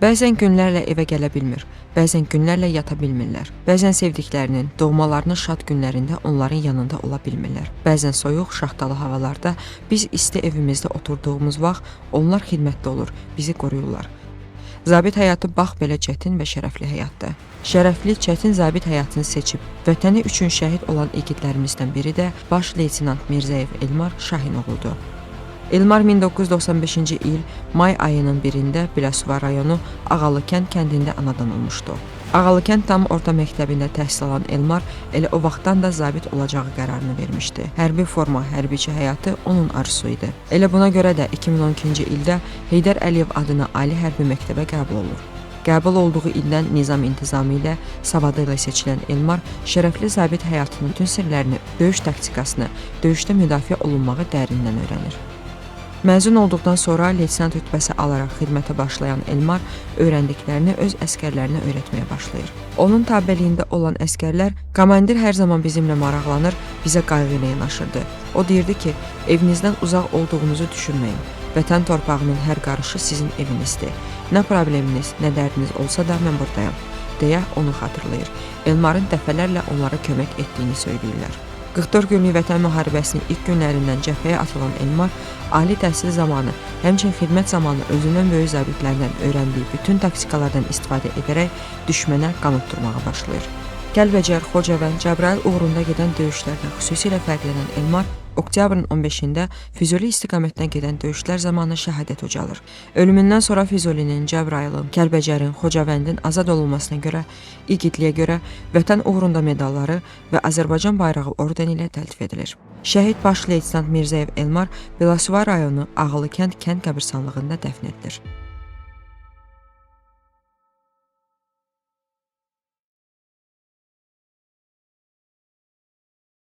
Bəzən günlərlə evə gələ bilmir, bəzən günlərlə yata bilmirlər. Bəzən sevdiklərinin, doğmalarının şad günlərində onların yanında ola bilmirlər. Bəzən soyuq, şaxtalı havalarda biz isti evimizdə oturduğumuz vaxt onlar xidmətdə olur, bizi qoruyurlar. Zabit həyatı bax belə çətin və şərəfli həyatdır. Şərəfli, çətin zabit həyatını seçib vətəni üçün şəhid olan igidlərimizdən biri də baş leytenant Mirzəyev Elmar Şahinoğludur. Elmar 1995-ci il may ayının 1-də Biləsuvar rayonu Ağalıkənd kəndində anadan olmuşdu. Ağalıkənd tam orta məktəbində təhsil alan Elmar elə o vaxtdan da zabit olacağı qərarını vermişdi. Hərbi forma, hərbiçi həyatı onun arzusu idi. Elə buna görə də 2012-ci ildə Heydər Əliyev adına Ali Hərbi məktəbə qəbul olur. Qəbul olduğu ildən nizam-intizamı ilə, savadı ilə seçilən Elmar şərəfli zabit həyatının bütün sirlərini, döyüş taktikasını, döyüşdə müdafiə olunmağı dərindən öyrənir. Məzun olduqdan sonra leytenant rütbəsi alaraq xidmətə başlayan Elmar öyrəndiklərini öz əsgərlərinə öyrətməyə başlayır. Onun tabeliyində olan əsgərlər, komandir hər zaman bizimlə maraqlanır, bizə qayğı ilə yanaşırdı. O deyirdi ki, evinizdən uzaq olduğunuzu düşünməyin. Vətən torpağının hər qarışı sizin evinizdir. Nə probleminiz, nə dərdiniz olsa da mən buradayam, deyə onu xatırlayır. Elmarın dəfələrlə onlara kömək etdiyini söyləyirlər. 44 günlük vətən müharibəsinin ilk günlərindən cəbhəyə atılan Elmar, ali təhsil zamanı, həmçinin xidmət zamanı özündən böyük zabitlərdən öyrəndiyi bütün taktikalardan istifadə edərək düşmənə qan utdurmağa başlayır. Kəlbəcər, Xocavənd, Cəbrayıl uğrunda gedən döyüşlərdən xüsusilə fərqlənən Elmar, oktyabrın 15-də Füzuli istiqamətdən gedən döyüşlər zamanı şəhadət ucalır. Ölümündən sonra Füzulinin, Cəbrayılın, Kəlbəcərin, Xocavəndin azad olunmasına görə, igidliyə görə Vətən uğrunda medalları və Azərbaycan bayrağı ordeni ilə təltif edilir. Şəhid baş leytenant Mirzəyev Elmar Biləsuvar rayonu Ağalıkənd kənd qəbirstanlığında dəfn edilir.